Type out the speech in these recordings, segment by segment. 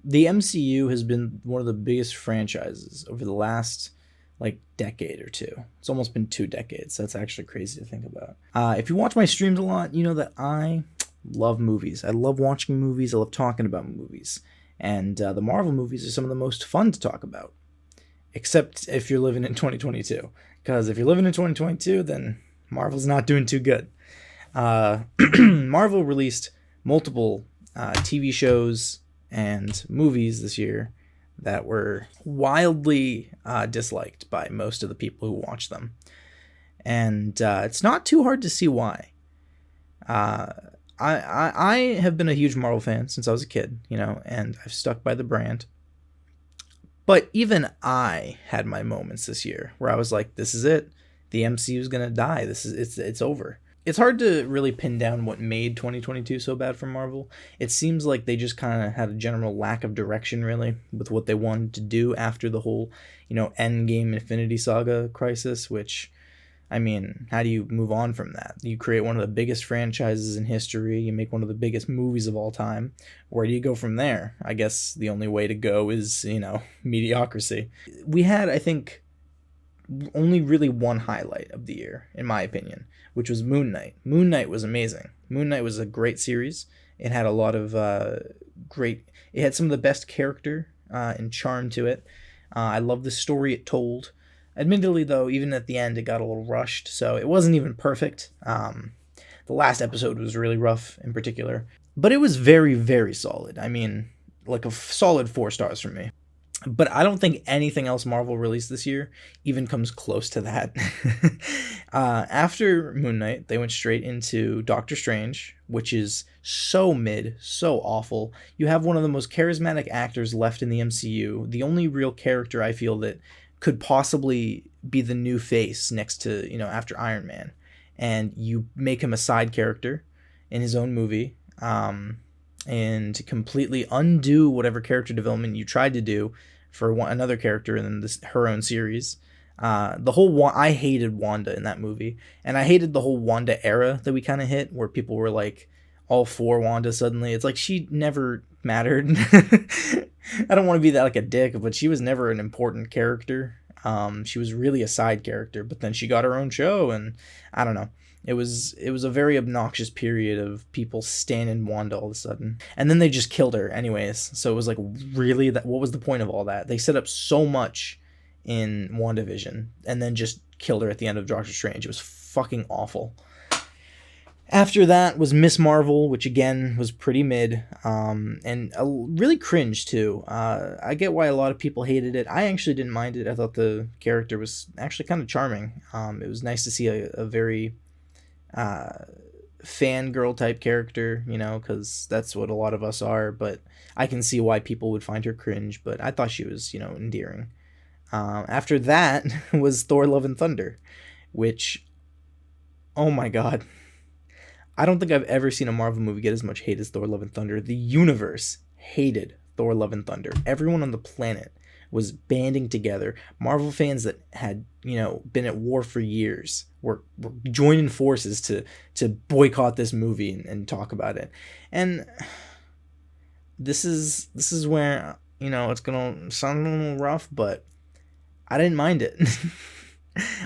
the MCU has been one of the biggest franchises over the last like decade or two. It's almost been 2 decades. That's actually crazy to think about. If you watch my streams a lot, you know that I love movies. I love watching movies. I love talking about movies. And the Marvel movies are some of the most fun to talk about, except if you're living in 2022. Because if you're living in 2022, then Marvel's not doing too good. Marvel released multiple TV shows and movies this year that were wildly disliked by most of the people who watch them. And it's not too hard to see why. I have been a huge Marvel fan since I was a kid, and I've stuck by the brand. But even I had my moments this year where I was like, this is it. The MCU is going to die. It's over. It's hard to really pin down what made 2022 so bad for Marvel. It seems like they just kind of had a general lack of direction, really, with what they wanted to do after the whole, Endgame Infinity Saga crisis, which, I mean, how do you move on from that? You create one of the biggest franchises in history. You make one of the biggest movies of all time. Where do you go from there? I guess the only way to go is, mediocrity. We had, I think, only really one highlight of the year, in my opinion, which was Moon Knight. Moon Knight was amazing. Moon Knight was a great series. It had a lot of it had some of the best character and charm to it. I love the story it told. Admittedly, though, even at the end, it got a little rushed, so it wasn't even perfect. The last episode was really rough in particular, but it was very, very solid. I mean, like a solid 4 stars from me. But I don't think anything else Marvel released this year even comes close to that. After Moon Knight, they went straight into Doctor Strange, which is so mid, so awful. You have one of the most charismatic actors left in the MCU, the only real character I feel that could possibly be the new face next to, after Iron Man. And you make him a side character in his own movie, and completely undo whatever character development you tried to do for another character in her own series. I hated Wanda in that movie, and I hated the whole Wanda era that we kind of hit, where people were like all for Wanda suddenly. It's like she never mattered. I don't want to be that like a dick, but she was never an important character. She was really a side character, but then she got her own show, and I don't know. It was a very obnoxious period of people standing Wanda all of a sudden. And then they just killed her anyways. So it was like, really, what was the point of all that? They set up so much in WandaVision and then just killed her at the end of Doctor Strange. It was fucking awful. After that was Miss Marvel, which again was pretty mid, and really cringe too. I get why a lot of people hated it. I actually didn't mind it. I thought the character was actually kind of charming. It was nice to see a very fangirl type character, because that's what a lot of us are, but I can see why people would find her cringe, but I thought she was, endearing. After that was Thor Love and Thunder, which, oh my god, I don't think I've ever seen a Marvel movie get as much hate as Thor Love and Thunder. The universe hated Thor Love and Thunder. Everyone on the planet was banding together. Marvel fans that had, been at war for years were joining forces to boycott this movie and talk about it. And this is where, it's going to sound a little rough, but I didn't mind it.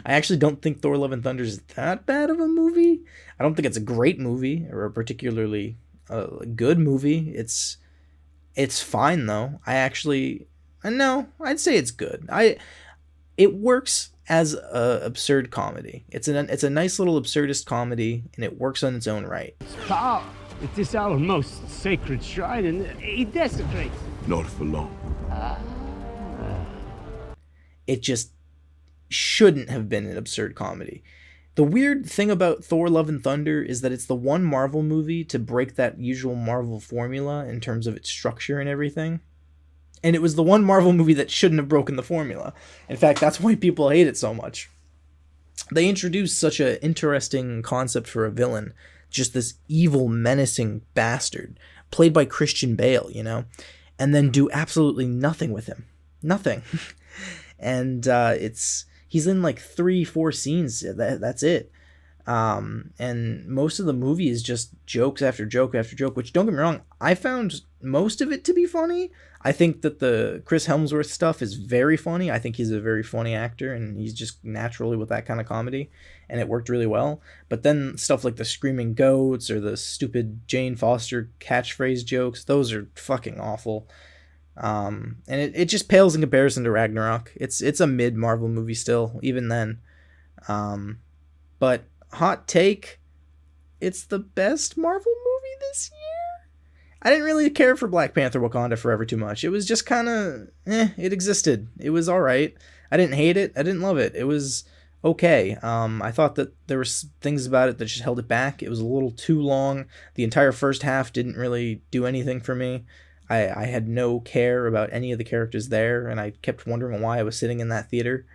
I actually don't think Thor Love and Thunder is that bad of a movie. I don't think it's a great movie or a particularly good movie. It's fine though. I'd say it's good. It works as a absurd comedy. It's a nice little absurdist comedy, and it works on its own right. Power, it is our most sacred shrine, and it desecrates. Not for long. It just shouldn't have been an absurd comedy. The weird thing about Thor Love and Thunder is that it's the one Marvel movie to break that usual Marvel formula in terms of its structure and everything. And it was the one Marvel movie that shouldn't have broken the formula. In fact, that's why people hate it so much. They introduced such an interesting concept for a villain. Just this evil, menacing bastard, played by Christian Bale, and then do absolutely nothing with him. Nothing. And he's in like 3-4 scenes. That's it. And most of the movie is just jokes after joke after joke, which, don't get me wrong, I found most of it to be funny. I think that the Chris Hemsworth stuff is very funny. I think he's a very funny actor, and he's just naturally with that kind of comedy, and it worked really well. But then stuff like the screaming goats or the stupid Jane Foster catchphrase jokes, those are fucking awful. And it just pales in comparison to Ragnarok. It's a mid Marvel movie still, even then. But hot take, it's the best Marvel movie this year. I didn't really care for Black Panther Wakanda Forever too much. It was just kind of, it existed. It was alright. I didn't hate it. I didn't love it. It was okay. I thought that there were things about it that just held it back. It was a little too long. The entire first half didn't really do anything for me. I had no care about any of the characters there, and I kept wondering why I was sitting in that theater.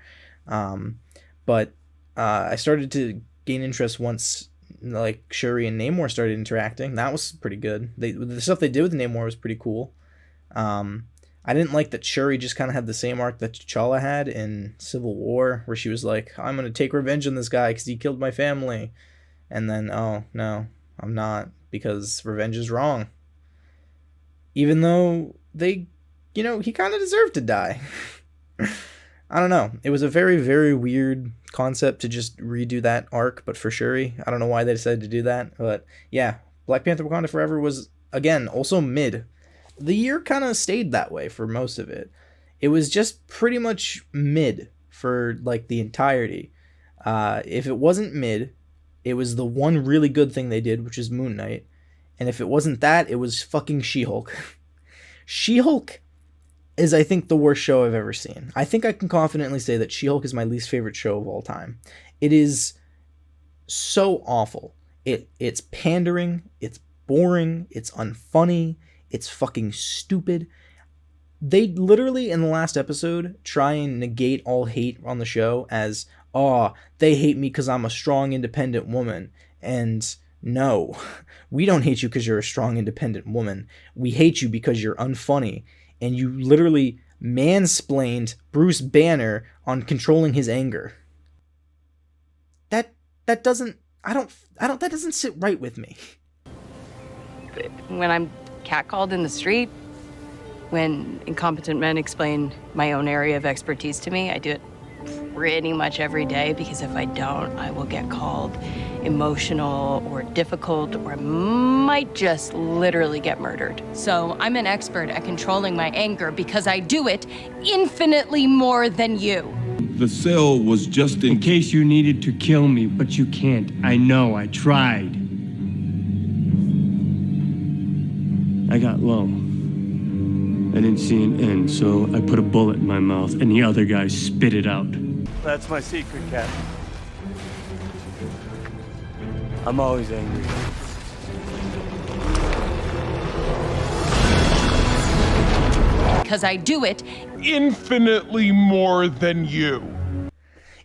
But I started to gain interest once, like, Shuri and Namor started interacting. That was pretty good. The stuff they did with Namor was pretty cool. I didn't like that Shuri just kind of had the same arc that T'Challa had in Civil War, where she was like, I'm going to take revenge on this guy because he killed my family. And then, oh, no, I'm not, because revenge is wrong. Even though he kind of deserved to die. I don't know. It was a very, very weird concept to just redo that arc, but for Shuri. I don't know why they decided to do that. But yeah, Black Panther Wakanda Forever was, again, also mid. The year kind of stayed that way for most of it. It was just pretty much mid for, like, the entirety. If it wasn't mid, it was the one really good thing they did, which is Moon Knight. And if it wasn't that, it was fucking She-Hulk. She-Hulk is, I think, the worst show I've ever seen. I think I can confidently say that She-Hulk is my least favorite show of all time. It is so awful. It's pandering, it's boring, it's unfunny, it's fucking stupid. They literally, in the last episode, try and negate all hate on the show as, they hate me because I'm a strong, independent woman. And no, we don't hate you because you're a strong, independent woman. We hate you because you're unfunny. And you literally mansplained Bruce Banner on controlling his anger. That doesn't sit right with me. When I'm catcalled in the street, when incompetent men explain my own area of expertise to me, I do it pretty much every day, because if I don't, I will get called emotional or difficult, or I might just literally get murdered. So I'm an expert at controlling my anger because I do it infinitely more than you. The cell was just In case you needed to kill me, but you can't. I know, I tried. I got low. I didn't see an end, so I put a bullet in my mouth, and the other guy spit it out. That's my secret, Captain. I'm always angry. Because I do it infinitely more than you.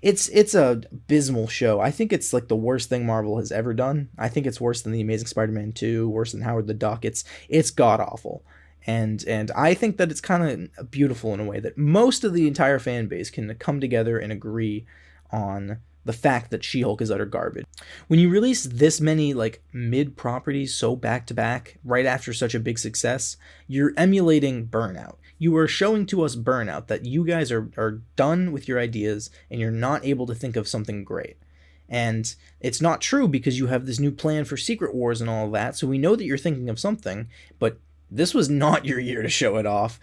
It's a abysmal show. I think it's like the worst thing Marvel has ever done. I think it's worse than The Amazing Spider-Man 2, worse than Howard the Duck. It's god awful. And I think that it's kind of beautiful in a way that most of the entire fan base can come together and agree on the fact that She-Hulk is utter garbage. When you release this many, like, mid properties so back to back right after such a big success, you're emulating Burnout. You are showing to us Burnout, that you guys are done with your ideas and you're not able to think of something great. And it's not true, because you have this new plan for Secret Wars and all of that, so we know that you're thinking of something, but this was not your year to show it off.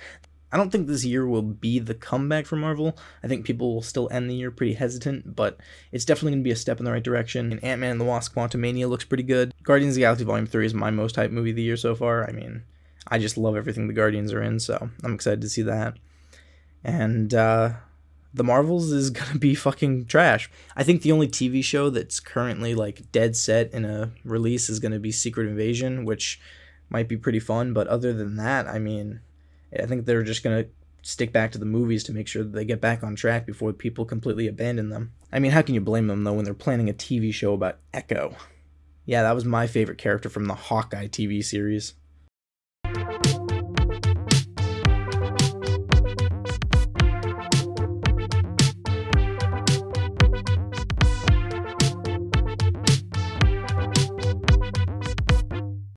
I don't think this year will be the comeback for Marvel. I think people will still end the year pretty hesitant, but it's definitely going to be a step in the right direction. And Ant-Man and the Wasp: Quantumania looks pretty good. Guardians of the Galaxy Volume 3 is my most hyped movie of the year so far. I mean, I just love everything the Guardians are in, so I'm excited to see that. And the Marvels is going to be fucking trash. I think the only TV show that's currently, like, dead set in a release is going to be Secret Invasion, which might be pretty fun, but other than that, I mean, I think they're just going to stick back to the movies to make sure that they get back on track before people completely abandon them. I mean, how can you blame them, though, when they're planning a TV show about Echo? Yeah, that was my favorite character from the Hawkeye TV series.